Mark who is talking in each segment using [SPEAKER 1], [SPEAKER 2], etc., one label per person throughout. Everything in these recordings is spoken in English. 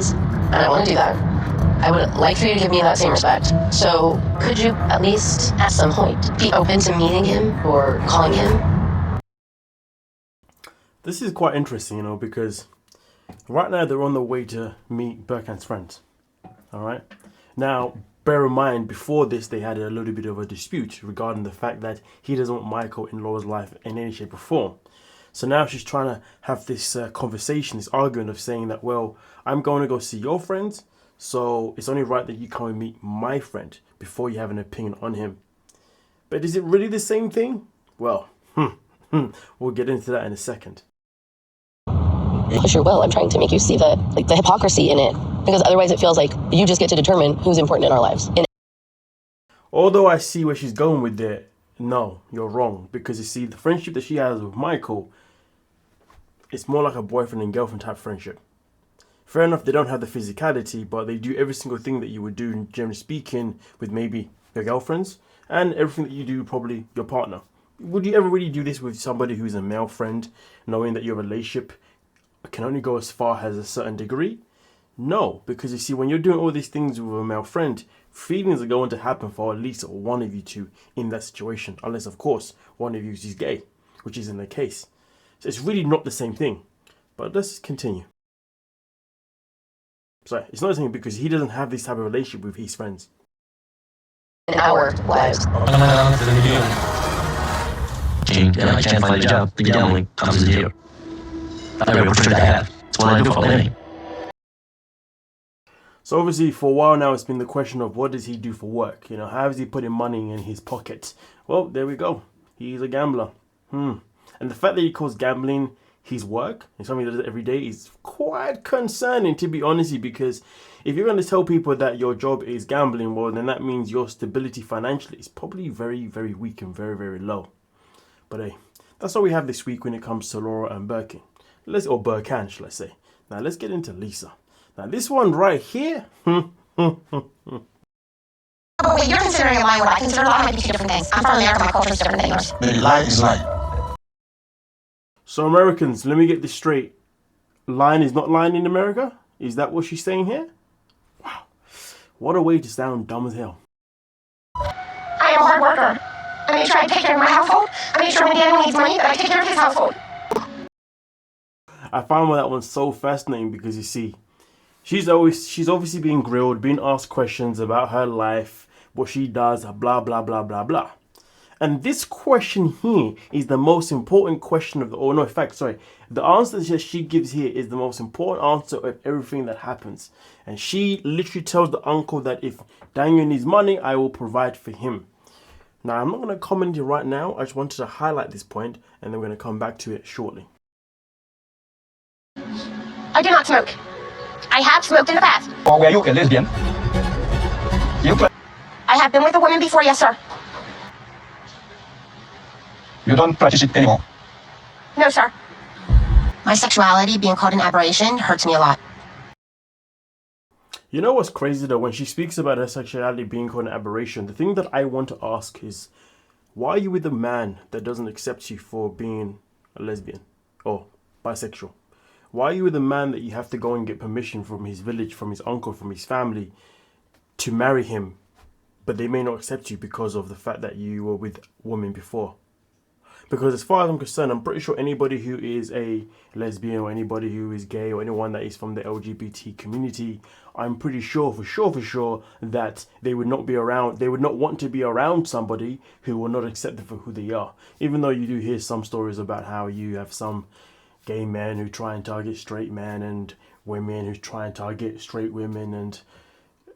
[SPEAKER 1] friends. I don't want to do that. I would like for you to give me that same respect. So could you at least, at some point, be open to meeting him or calling him?
[SPEAKER 2] This is quite interesting, you know, because right now they're on the way to meet Burkhan's friends. All right. Now, bear in mind, before this, they had a little bit of a dispute regarding the fact that he doesn't want Michael in Laura's life in any shape or form. So now she's trying to have this conversation, this argument of saying that, well, I'm going to go see your friends, so it's only right that you come and meet my friend before you have an opinion on him. But is it really the same thing? Well, we'll get into that in a second.
[SPEAKER 1] Push your will. I'm trying to make you see the hypocrisy in it, because otherwise it feels like you just get to determine who's important in our lives.
[SPEAKER 2] Although I see where she's going with it, no, you're wrong. Because you see, the friendship that she has with Michael, it's more like a boyfriend and girlfriend type friendship. Fair enough, they don't have the physicality, but they do every single thing that you would do, generally speaking, with maybe your girlfriends, and everything that you do probably your partner. Would you ever really do this with somebody who's a male friend, knowing that your relationship can only go as far as a certain degree? No, because you see, when you're doing all these things with a male friend, feelings are going to happen for at least one of you two in that situation, unless of course one of you is gay, which isn't the case. So it's really not the same thing. But let's continue. Sorry, it's not the same because he doesn't have this type of relationship with his friends.
[SPEAKER 1] In our lives.
[SPEAKER 3] And I can't find a job. The gambling comes in here. I really prefer to have. It's what I do for a living.
[SPEAKER 2] So obviously for a while now it's been the question of what does he do for work? You know, how is he putting money in his pocket? Well, there we go. He's a gambler. And the fact that he calls gambling his work and something he does every day is quite concerning, to be honest, because if you're going to tell people that your job is gambling, well, then that means your stability financially is probably very, very weak and very, very low. But hey, that's all we have this week when it comes to Laura and Burkhan. Or Burkhan, shall I say. Now let's get into Lisa. Now this one right here.
[SPEAKER 4] But wait, you're considering a lie what I consider a lie might be two different things. I'm from America, my culture is different than yours.
[SPEAKER 3] Maybe lie is lie.
[SPEAKER 2] So Americans, let me get this straight. Lying is not lying in America? Is that what she's saying here? Wow. What a way to sound dumb as hell.
[SPEAKER 4] I am a hard worker. I make sure I take care of my household. I make sure when Daniel needs money that I take care of his household.
[SPEAKER 2] I found that one so fascinating because you see, she's obviously being grilled, being asked questions about her life, what she does, blah, blah, blah, blah, blah. And this question here is the most important question of the, or no, in fact, sorry, the answer that she gives here is the most important answer of everything that happens. And she literally tells the uncle that if Daniel needs money, I will provide for him. Now, I'm not going to comment here right now. I just wanted to highlight this point and then we're going to come back to it shortly.
[SPEAKER 4] I do not smoke. I have smoked in the past.
[SPEAKER 3] Or were you a lesbian?
[SPEAKER 4] I have been with a woman before, yes, sir.
[SPEAKER 3] You don't practice it anymore.
[SPEAKER 4] No, sir. My sexuality being called an aberration hurts me a lot.
[SPEAKER 2] You know what's crazy though? When she speaks about her sexuality being called an aberration, the thing that I want to ask is, why are you with a man that doesn't accept you for being a lesbian or bisexual? Why are you with a man that you have to go and get permission from his village, from his uncle, from his family to marry him, but they may not accept you because of the fact that you were with women before? Because as far as I'm concerned, I'm pretty sure anybody who is a lesbian or anybody who is gay or anyone that is from the LGBT community, I'm pretty sure for sure that they would not want to be around somebody who will not accept them for who they are. Even though you do hear some stories about how you have some gay men who try and target straight men and women who try and target straight women and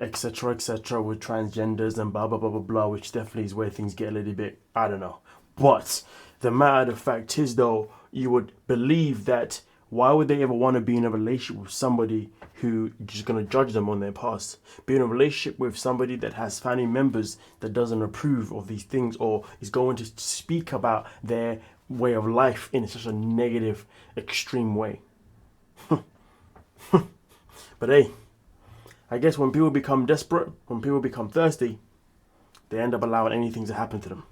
[SPEAKER 2] etc with transgenders and blah blah blah blah blah, which definitely is where things get a little bit, I don't know. But the matter of fact is though, you would believe that why would they ever want to be in a relationship with somebody who is just going to judge them on their past? Be in a relationship with somebody that has family members that doesn't approve of these things or is going to speak about their way of life in such a negative, extreme way. But hey, I guess when people become desperate, when people become thirsty, they end up allowing anything to happen to them.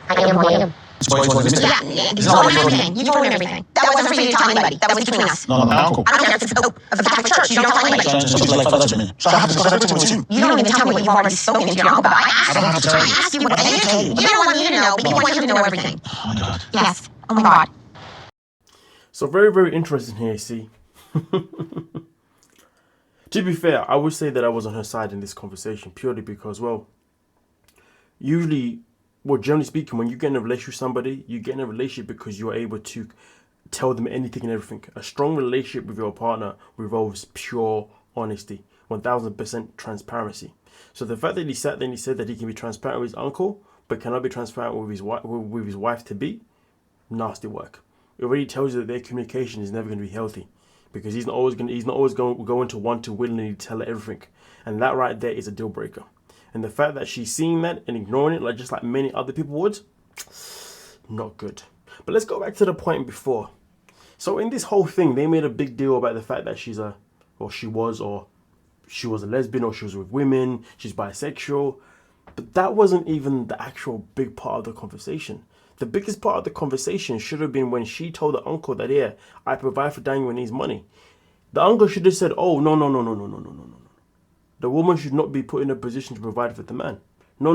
[SPEAKER 4] I am who I am.
[SPEAKER 3] That's why he's one of the
[SPEAKER 4] Yeah, you told him everything. You told him everything. That wasn't for you to tell anybody. That was between us.
[SPEAKER 3] No, my uncle.
[SPEAKER 4] I don't care if it's the Pope of the Catholic Church. You don't tell anybody.
[SPEAKER 3] So he's like father to me. So I have to discuss everything with him.
[SPEAKER 4] You don't even tell me what you've already spoken to your uncle about.
[SPEAKER 3] I don't have to tell you.
[SPEAKER 4] I asked you what I didn't tell you. You don't want me to know, but you want him to know everything.
[SPEAKER 3] Oh my God.
[SPEAKER 4] Yes. Oh my God.
[SPEAKER 2] So very, very interesting here, see. To be fair, I would say that I was on her side in this conversation purely because, well, usually, well, generally speaking, when you get in a relationship with somebody, you get in a relationship because you're able to tell them anything and everything. A strong relationship with your partner revolves pure honesty, 1000% transparency. So the fact that he sat there and he said that he can be transparent with his uncle, but cannot be transparent with his wife to be, nasty work. It already tells you that their communication is never going to be healthy, because he's not always going to want to willingly tell her everything, and that right there is a deal breaker. And the fact that she's seeing that and ignoring it, like just like many other people would, not good. But let's go back to the point before. So in this whole thing, they made a big deal about the fact that she was a lesbian, or she was with women, she's bisexual. But that wasn't even the actual big part of the conversation. The biggest part of the conversation should have been when she told the uncle that, yeah, I provide for Daniel when he needs money. The uncle should have said, oh, no. The woman should not be put in a position to provide for the man. No.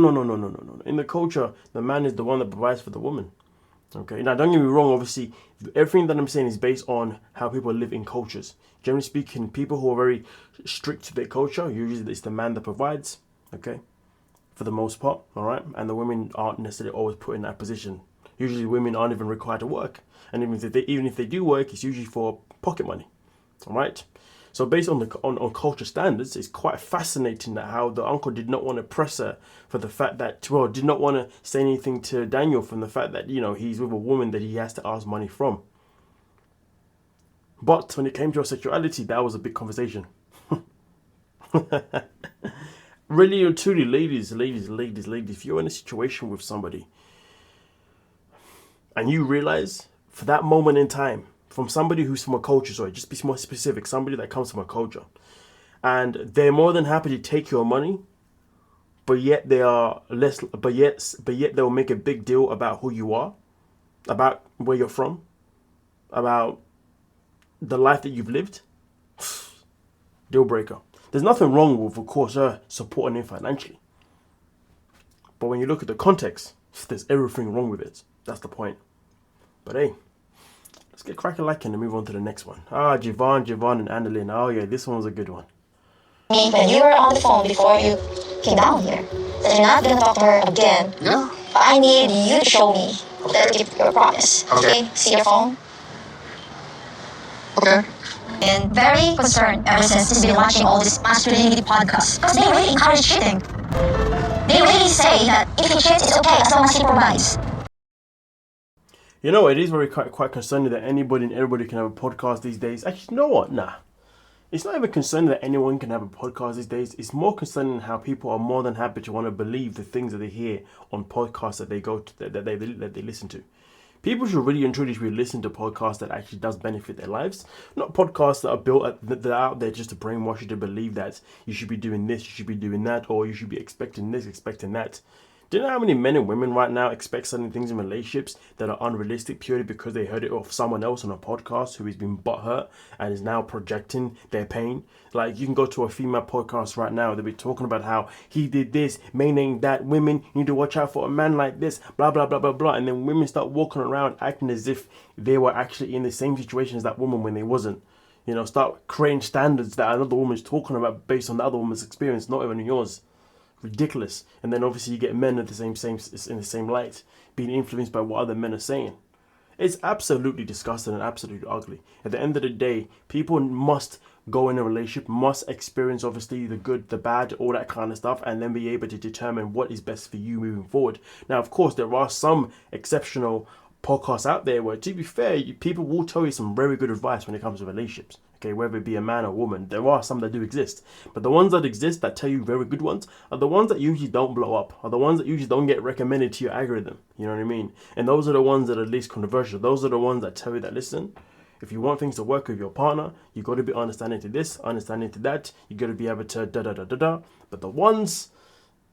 [SPEAKER 2] In the culture, the man is the one that provides for the woman. Okay, now don't get me wrong, obviously, everything that I'm saying is based on how people live in cultures. Generally speaking, people who are very strict to their culture, usually it's the man that provides, okay, for the most part, all right? And the women aren't necessarily always put in that position. Usually women aren't even required to work. And even if they do work, it's usually for pocket money, all right? So based on culture standards, it's quite fascinating that how the uncle did not want to press her for the fact that, well, did not want to say anything to Daniel from the fact that, he's with a woman that he has to ask money from. But when it came to her sexuality, that was a big conversation. Really and truly, ladies, if you're in a situation with somebody and you realize for that moment in time, from somebody who's from a culture, sorry, just be more specific, somebody that comes from a culture, and they're more than happy to take your money, but yet they'll make a big deal about who you are, about where you're from, about the life that you've lived. Deal breaker. There's nothing wrong with, of course, her supporting him financially, but when you look at the context, there's everything wrong with it. That's the point. But hey, let's get crack-a-lacking and move on to the next one. Javon and Annalyn. Oh yeah, this one was a good one.
[SPEAKER 5] When you were on the phone before you came down here, that you're not gonna talk to her again.
[SPEAKER 6] Yeah.
[SPEAKER 5] But I need you to show me that you keep your promise. Okay? See your phone?
[SPEAKER 6] Okay.
[SPEAKER 5] And very concerned ever since he's been watching all these masculinity podcasts. Because they really encourage cheating. They really say that if he cheats, it's okay as long as he provides.
[SPEAKER 2] It is very quite concerning that anybody and everybody can have a podcast these days. Actually, you know what? Nah. It's not even concerning that anyone can have a podcast these days. It's more concerning how people are more than happy to want to believe the things that they hear on podcasts that they go to, that they listen to. People should really and truly be listening to podcasts that actually does benefit their lives, not podcasts that are that are out there just to brainwash you to believe that you should be doing this, you should be doing that, or you should be expecting this, expecting that. Do you know how many men and women right now expect certain things in relationships that are unrealistic purely because they heard it off someone else on a podcast who has been butthurt and is now projecting their pain? Like, you can go to a female podcast right now, they'll be talking about how he did this, men ain't that, women, you need to watch out for a man like this, blah, blah, blah, blah, blah. And then women start walking around acting as if they were actually in the same situation as that woman when they wasn't. Start creating standards that another woman's talking about based on the other woman's experience, not even yours. Ridiculous. And then obviously you get men in the same light, being influenced by what other men are saying. It's absolutely disgusting and absolutely ugly. At the end of the day, people must go in a relationship, must experience obviously the good, the bad, all that kind of stuff, and then be able to determine what is best for you moving forward. Now, of course, there are some exceptional podcasts out there where, to be fair, people will tell you some very good advice when it comes to relationships. Okay, whether it be a man or woman, there are some that do exist. But the ones that exist that tell you very good ones are the ones that usually don't blow up, are the ones that usually don't get recommended to your algorithm. You know what I mean? And those are the ones that are least controversial. Those are the ones that tell you that, listen, if you want things to work with your partner, you got to be understanding to this, understanding to that. You got to be able to da-da-da-da-da. But the ones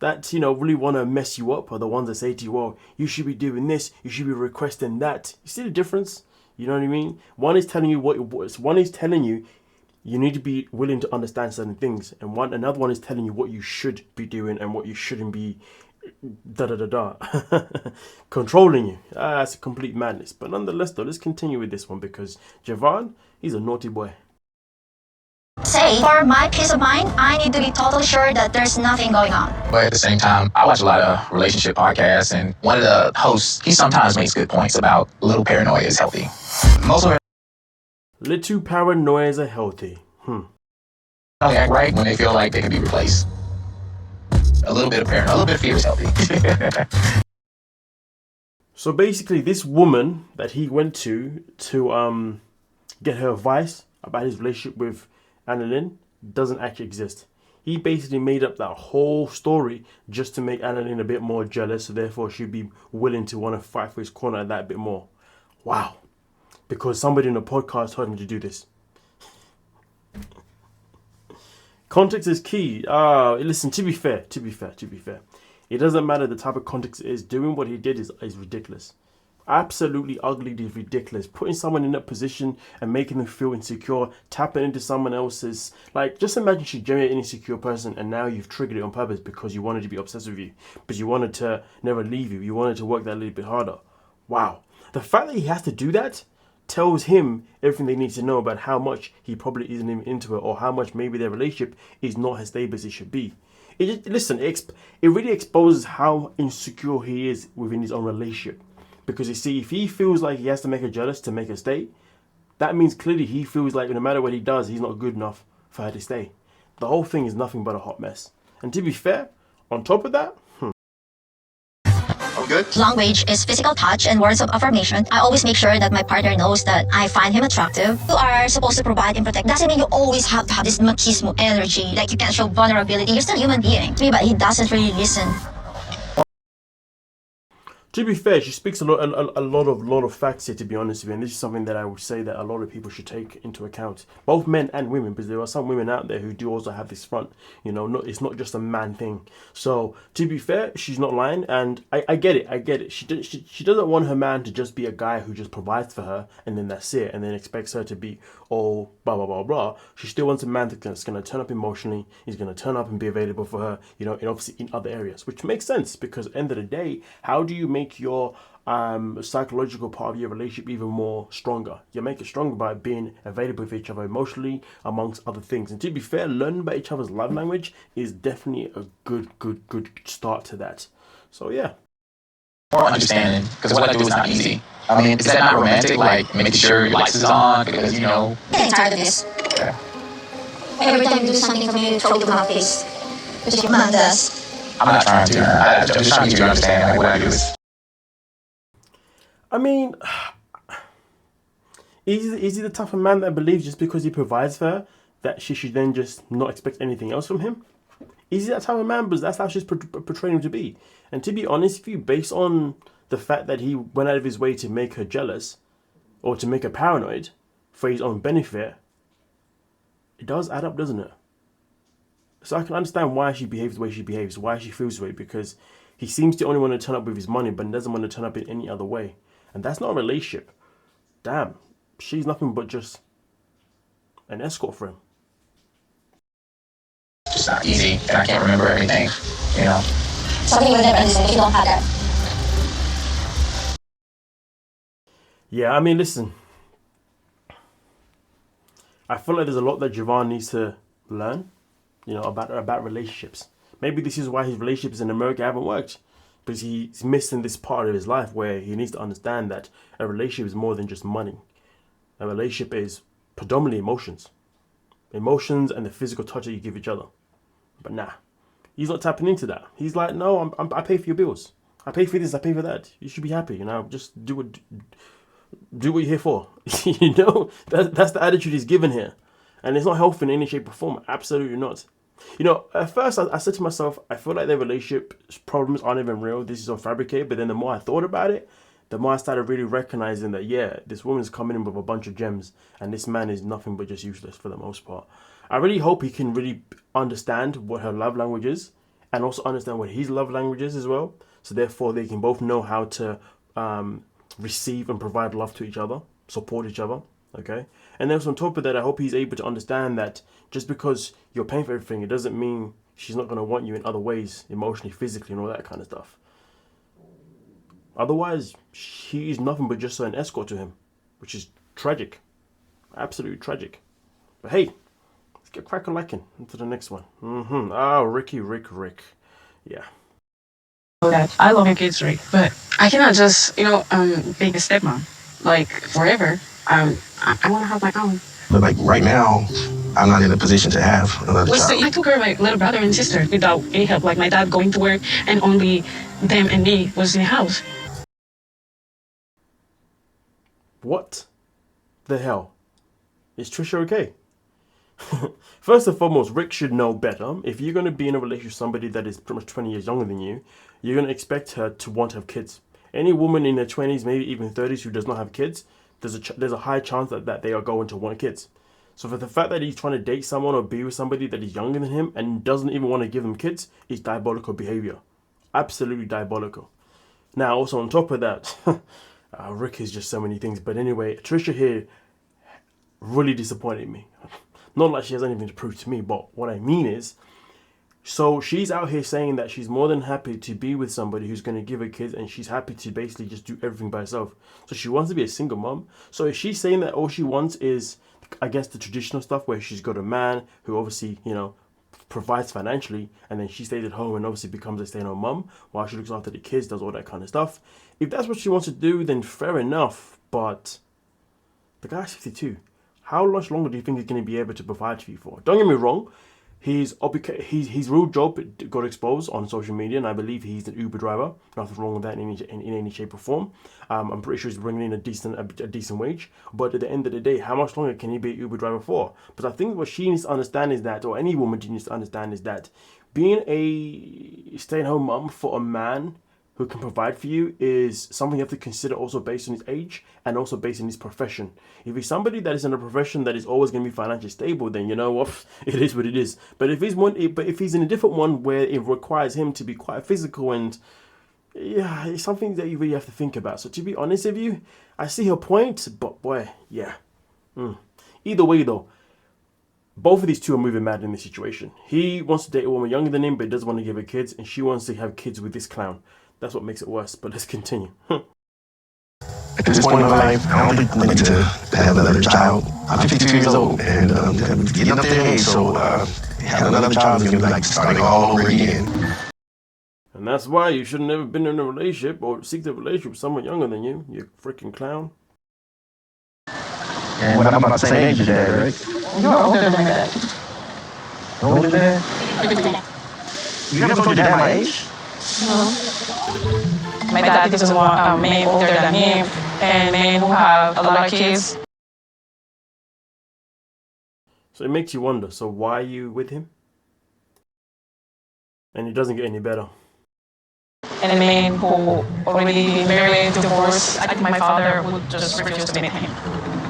[SPEAKER 2] that, you know, really want to mess you up are the ones that say to you, well, you should be doing this, you should be requesting that. You see the difference? You know what I mean? One is telling you one is telling you you need to be willing to understand certain things, and another one is telling you what you should be doing and what you shouldn't be controlling you. That's a complete madness. But nonetheless though, let's continue with this one because Javon, he's a naughty boy.
[SPEAKER 5] Say, for my peace of mind, I need to be totally sure that there's nothing going on.
[SPEAKER 6] But at the same time, I watch a lot of relationship podcasts, and one of the hosts, he sometimes makes good points about little paranoia is healthy. Most of
[SPEAKER 2] Little paranoias are healthy.
[SPEAKER 6] only act right when they feel like they can be replaced. A little bit of paranoia, a little bit of fear is healthy.
[SPEAKER 2] So basically, this woman that he went to get her advice about his relationship with Annalyn doesn't actually exist. He basically made up that whole story just to make Annalyn a bit more jealous, so therefore she'd be willing to want to fight for his corner that bit more. Wow. Because somebody in the podcast told him to do this. Context is key. Listen, to be fair, it doesn't matter the type of context it is. Doing what he did is ridiculous. Absolutely ugly, ridiculous. Putting someone in that position and making them feel insecure, tapping into someone else's, like, just imagine she's genuinely an insecure person and now you've triggered it on purpose because you wanted to be obsessed with you, because you wanted to never leave you, you wanted to work that little bit harder. Wow. The fact that he has to do that tells him everything they need to know about how much he probably isn't even into it, or how much maybe their relationship is not as stable as it should be. It really exposes how insecure he is within his own relationship. Because you see, if he feels like he has to make her jealous to make her stay, that means clearly he feels like no matter what he does, he's not good enough for her to stay. The whole thing is nothing but a hot mess. And to be fair, on top of that,
[SPEAKER 6] Good?
[SPEAKER 5] Language is physical touch and words of affirmation. I always make sure that my partner knows that I find him attractive. You are supposed to provide and protect. Doesn't mean you always have to have this machismo energy, like you can't show vulnerability. You're still a human being. But he doesn't really listen.
[SPEAKER 2] to be fair, she speaks a lot of facts here, to be honest with you, and this is something that I would say that a lot of people should take into account, both men and women, because there are some women out there who do also have this front, you know, it's not just a man thing. So to be fair, she's not lying, and I get it. She doesn't want her man to just be a guy who just provides for her and then that's it, and then expects her to be all blah blah blah blah. She still wants a man that's going to turn up emotionally. He's going to turn up and be available for her, you know, and obviously in other areas, which makes sense because at the end of the day, how do you make your psychological part of your relationship even more stronger? You make it stronger by being available with each other emotionally, amongst other things. And to be fair, learning about each other's love language is definitely a good start to that. So yeah.
[SPEAKER 6] More understanding, because what I do is not easy. I mean, is that not romantic? Like making sure your lights is on because, you know.
[SPEAKER 5] I'm getting tired of this.
[SPEAKER 6] Yeah.
[SPEAKER 5] Every time you do something for me, you throw it to my face. Because your man does.
[SPEAKER 6] I'm not trying to. I'm just trying to get you to understand like, what I do is.
[SPEAKER 2] I mean, is he the type of man that believes just because he provides for her that she should then just not expect anything else from him? Is he that type of man? Because that's how she's portraying him to be. And to be honest with you, based on the fact that he went out of his way to make her jealous or to make her paranoid for his own benefit, it does add up, doesn't it? So I can understand why she behaves the way she behaves, why she feels the way, because he seems to only want to turn up with his money, but doesn't want to turn up in any other way. And that's not a relationship. Damn, she's nothing but just an escort for him.
[SPEAKER 6] It's just not easy, and I can't remember everything, you know.
[SPEAKER 5] Something you would never understand if you don't have that.
[SPEAKER 2] Yeah, I mean, listen. I feel like there's a lot that Javon needs to learn, you know, about relationships. Maybe this is why his relationships in America haven't worked. Because he's missing this part of his life where he needs to understand that a relationship is more than just money. A relationship is predominantly emotions. Emotions and the physical touch that you give each other. But nah, he's not tapping into that. He's like, no, I pay for your bills. I pay for this, I pay for that. You should be happy, you know, just do what you're here for. You know, that's the attitude he's given here. And it's not healthy in any shape or form. Absolutely not. You know, at first I said to myself, I feel like their relationship problems aren't even real. This is all fabricated. But then the more I thought about it, the more I started really recognizing that, yeah, this woman's coming in with a bunch of gems and this man is nothing but just useless for the most part. I really hope he can really understand what her love language is and also understand what his love language is as well. So therefore, they can both know how to receive and provide love to each other, support each other. Okay, and then on top of that, I hope he's able to understand that just because you're paying for everything, it doesn't mean she's not going to want you in other ways, emotionally, physically, and all that kind of stuff. Otherwise, she is nothing but just an escort to him, which is tragic, absolutely tragic. But hey, let's get crack-a-lacking into the next one. Oh, Rick. Yeah.
[SPEAKER 7] That I love your kids, Rick, but I cannot just, be a stepmom, like forever. I want to have my own.
[SPEAKER 8] But like right now, I'm not in a position to have another child.
[SPEAKER 7] I took care of my little brother and sister without any help, like my dad going to work and only them and me was in the house.
[SPEAKER 2] What the hell? Is Trisha okay? First and foremost, Rick should know better. If you're going to be in a relationship with somebody that is pretty much 20 years younger than you, you're going to expect her to want to have kids. Any woman in their 20s, maybe even 30s, who does not have kids, there's a high chance that they are going to want kids. So for the fact that he's trying to date someone or be with somebody that is younger than him and doesn't even want to give them kids is diabolical behavior. Absolutely diabolical. Now, also on top of that, Rick is just so many things. But anyway, Trisha here really disappointed me. Not like she has anything to prove to me, but what I mean is, so she's out here saying that she's more than happy to be with somebody who's going to give her kids, and she's happy to basically just do everything by herself. So she wants to be a single mom. So if she's saying that all she wants is, I guess, the traditional stuff where she's got a man who obviously, provides financially, and then she stays at home and obviously becomes a stay-at-home mom while she looks after the kids, does all that kind of stuff. If that's what she wants to do, then fair enough. But the guy's 52. How much longer do you think he's going to be able to provide for you for? Don't get me wrong. His real job got exposed on social media, and I believe he's an Uber driver. Nothing wrong with that in any shape or form. I'm pretty sure he's bringing in a decent wage. But at the end of the day, how much longer can he be an Uber driver for? But I think what she needs to understand is that, or any woman needs to understand, is that being a stay-at-home mom for a man who can provide for you is something you have to consider, also based on his age and also based on his profession. If he's somebody that is in a profession that is always going to be financially stable, then you know what, it is what it is. But if he's in a different one where it requires him to be quite physical, and yeah, it's something that you really have to think about. So to be honest with you, I see her point, but boy, yeah. Either way though, both of these two are moving mad in this situation. He wants to date a woman younger than him, but doesn't want to give her kids, and she wants to have kids with this clown. That's what makes it worse, but let's continue.
[SPEAKER 8] At this point in my life, I don't think I'm ready to have another child. I'm 52 years old, and getting up there in age, so having another child is going to be like starting all over again.
[SPEAKER 2] And that's why you should have never been in a relationship or seek a relationship with someone younger than you, you freaking clown.
[SPEAKER 8] And what I'm about the same age as Dad, right?
[SPEAKER 7] You're older than my dad.
[SPEAKER 8] Older than Dad? You never told your dad my age?
[SPEAKER 7] No. My dad is one man older than him, and men who have a lot of kids.
[SPEAKER 2] So it makes you wonder, so why are you with him? And it doesn't get any better.
[SPEAKER 7] And a man who already been married, divorced, I think my father would just refuse to meet him.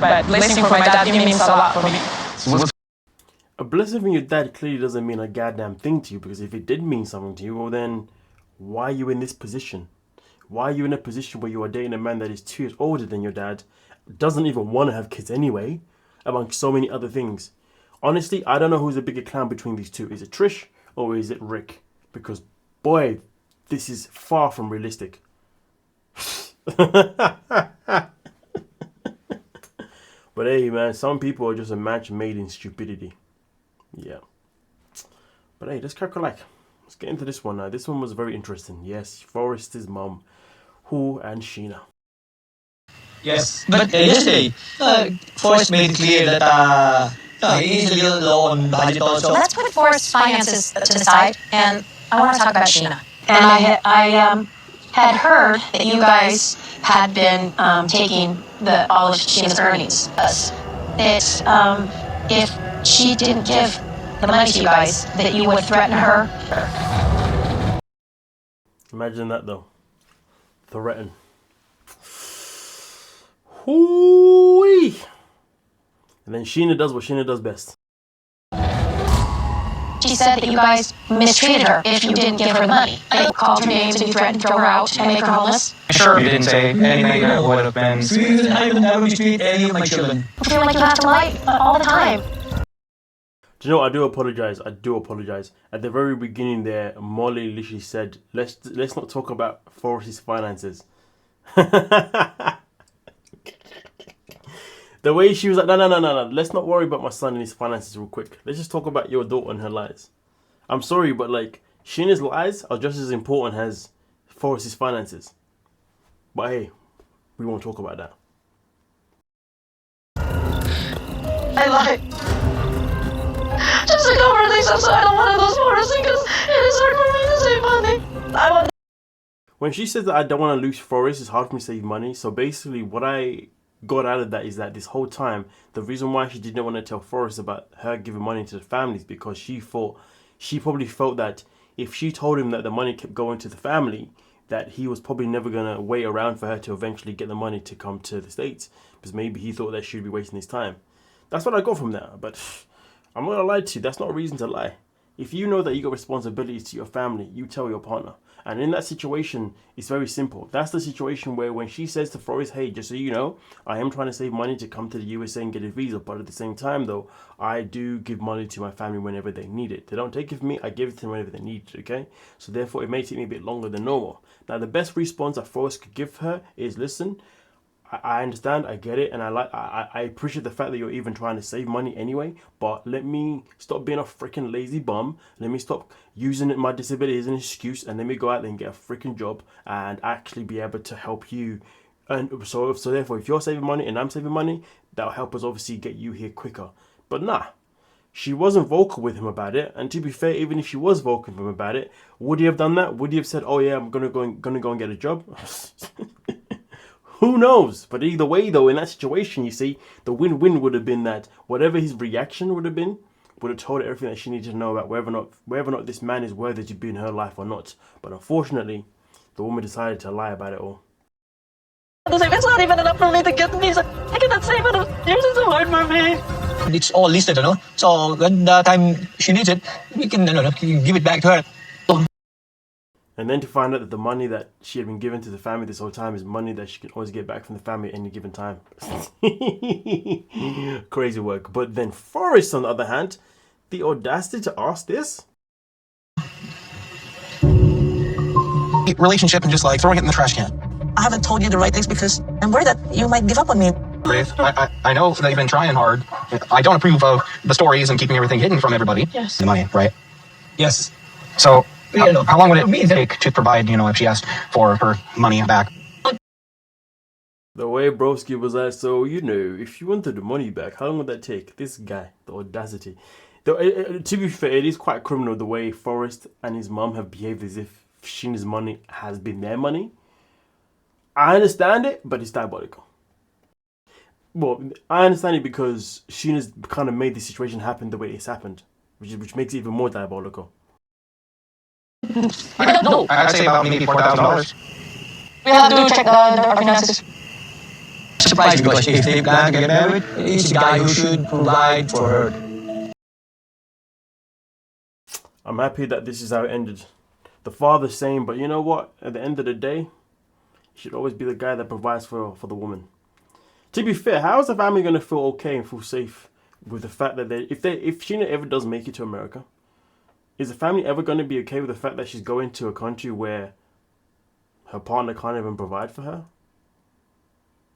[SPEAKER 7] But listening from my dad, it means a lot for me.
[SPEAKER 2] A blessing from your dad clearly doesn't mean a goddamn thing to you, because if it did mean something to you, well then, why are you in this position? Why are you in a position where you are dating a man that is 2 years older than your dad, doesn't even want to have kids anyway, among so many other things? Honestly, I don't know who's the bigger clown between these two. Is it Trish or is it Rick? Because, boy, this is far from realistic. But hey, man, some people are just a match made in stupidity. Yeah. But hey, let's crack a like. Let's get into this one now. This one was very interesting. Yes, Forrest's mom, and Sheena.
[SPEAKER 3] Yes, but yesterday, Forrest made it clear that he is a little low on budget also.
[SPEAKER 9] Let's put Forrest's finances to the side, and I want to talk about Sheena. And I had heard that you guys had been taking all of Sheena's earnings. That if she didn't give the money to you guys, that you would threaten her.
[SPEAKER 2] Imagine that though. Threaten. Hoo-wee. And then Sheena does what Sheena does best.
[SPEAKER 9] She said that you guys mistreated her if you didn't give her the money. Like, called her names and you threatened to throw her out and make her homeless.
[SPEAKER 3] Sure, you didn't say anything that would have been sweet. I would never mistreat any of my children.
[SPEAKER 9] I feel like you have to lie all the time.
[SPEAKER 2] Do you know what? I do apologize. I do apologize. At the very beginning there, Molly literally said, let's not talk about Forrest's finances. The way she was like, no. Let's not worry about my son and his finances real quick. Let's just talk about your daughter and her lies. I'm sorry, but like, Sheena's lies are just as important as Forrest's finances. But hey, we won't talk about that.
[SPEAKER 7] I lied. Just to cover things up so I don't want to lose Forrest because it is hard for me to save money. I want.
[SPEAKER 2] When she says that I don't want to lose Forrest, it's hard for me to save money. So basically what I got out of that is that this whole time, the reason why she didn't want to tell Forrest about her giving money to the family is because she probably felt that if she told him that the money kept going to the family, that he was probably never going to wait around for her to eventually get the money to come to the States. Because maybe he thought that she'd be wasting his time. That's what I got from that. But I'm not going to lie to you. That's not a reason to lie. If you know that you got responsibilities to your family, you tell your partner. And in that situation, it's very simple. That's the situation where when she says to Forrest, hey, just so you know, I am trying to save money to come to the USA and get a visa. But at the same time, though, I do give money to my family whenever they need it. They don't take it from me. I give it to them whenever they need it, okay? So therefore, it may take me a bit longer than normal. Now, the best response that Forrest could give her is, listen, I understand, I get it, and I appreciate the fact that you're even trying to save money anyway, but let me stop being a freaking lazy bum. Let me stop using my disability as an excuse, and let me go out there and get a freaking job and actually be able to help you. And so therefore, if you're saving money and I'm saving money, that'll help us obviously get you here quicker. But nah, she wasn't vocal with him about it. And to be fair, even if she was vocal with him about it, would he have done that? Would he have said, oh yeah, I'm gonna go and get a job? Who knows? But either way, though, in that situation, you see, the win-win would have been that whatever his reaction would have been, would have told her everything that she needed to know about whether or not this man is worthy to be in her life or not. But unfortunately, the woman decided to lie about it all.
[SPEAKER 7] It's not even enough for me to get visa. I cannot save it. Yours is so hard for me.
[SPEAKER 3] It's all listed, you know. So when the time she needs it, we can, give it back to her.
[SPEAKER 2] And then to find out that the money that she had been given to the family this whole time is money that she can always get back from the family at any given time. Crazy work. But then Forrest, on the other hand, the audacity to ask this?
[SPEAKER 8] Relationship and just like throwing it in the trash can.
[SPEAKER 10] I haven't told you the right things because I'm worried that you might give up on me.
[SPEAKER 8] I know that you've been trying hard. I don't approve of the stories and keeping everything hidden from everybody.
[SPEAKER 7] Yes.
[SPEAKER 8] The money, right?
[SPEAKER 3] Yes.
[SPEAKER 8] So how long would it take to provide, if she asked for her money back?
[SPEAKER 2] The way Broski was like, so, if you wanted the money back, how long would that take? This guy, the audacity. To be fair, it is quite criminal the way Forrest and his mum have behaved as if Sheena's money has been their money. I understand it, but it's diabolical. Well, I understand it because Sheena's kind of made the situation happen the way it's happened, which makes it even more diabolical.
[SPEAKER 3] I don't know.
[SPEAKER 8] I'd say about maybe $4,000.
[SPEAKER 7] We have to check our finances.
[SPEAKER 3] Surprised because if they plan to get married, it's the guy who should provide for her.
[SPEAKER 2] I'm happy that this is how it ended. The father's saying, but you know what? At the end of the day, it should always be the guy that provides for the woman. To be fair, how is the family going to feel okay and feel safe with the fact that if Sheena ever does make it to America, is the family ever going to be okay with the fact that she's going to a country where her partner can't even provide for her?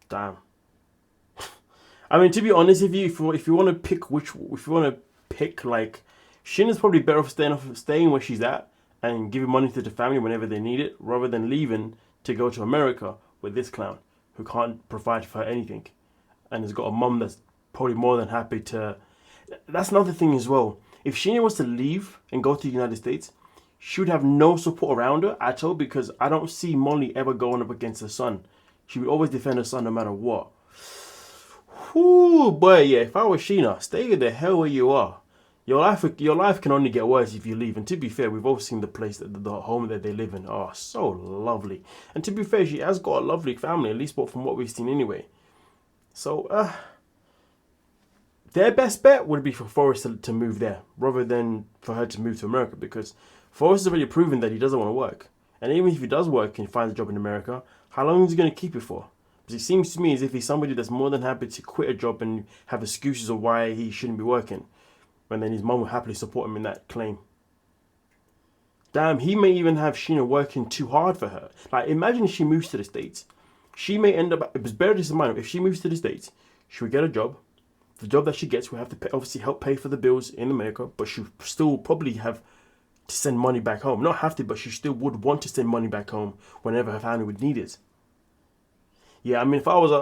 [SPEAKER 2] Damn. I mean, to be honest with you, if you want to pick like, Sheena's probably better off staying where she's at and giving money to the family whenever they need it, rather than leaving to go to America with this clown who can't provide for her anything and has got a mum that's probably more than happy to. That's another thing as well. If Sheena was to leave and go to the United States, she would have no support around her at all, because I don't see Molly ever going up against her son. She would always defend her son no matter what. Whoo, boy, yeah, if I was Sheena, stay the hell where you are. Your life can only get worse if you leave. And to be fair, we've all seen the place, the home that they live in. Oh, so lovely. And to be fair, she has got a lovely family, at least from what we've seen anyway. So, their best bet would be for Forrest to move there rather than for her to move to America, because Forrest has already proven that he doesn't want to work. And even if he does work and finds a job in America, how long is he going to keep it for? Because it seems to me as if he's somebody that's more than happy to quit a job and have excuses of why he shouldn't be working, when then his mum will happily support him in that claim. Damn, he may even have Sheena working too hard for her. Like, imagine if she moves to the States. She may end up, it was better this in mind, if she moves to the States, she would get a job. The job that she gets will have to pay, obviously help pay for the bills in America, but she'll still probably have to send money back home. Not have to, but she still would want to send money back home whenever her family would need it. Yeah, I mean, if I was,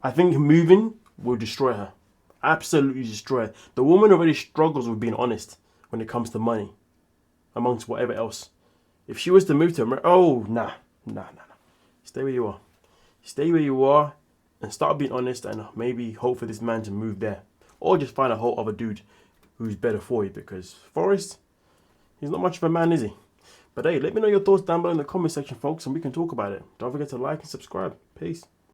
[SPEAKER 2] I think moving will destroy her. Absolutely destroy her. The woman already struggles with being honest when it comes to money, amongst whatever else. If she was to move to America, nah. Stay where you are. Stay where you are and start being honest, and maybe hope for this man to move there. Or just find a whole other dude who's better for you, because Forrest, he's not much of a man, is he? But hey, let me know your thoughts down below in the comment section, folks, and we can talk about it. Don't forget to like and subscribe. Peace.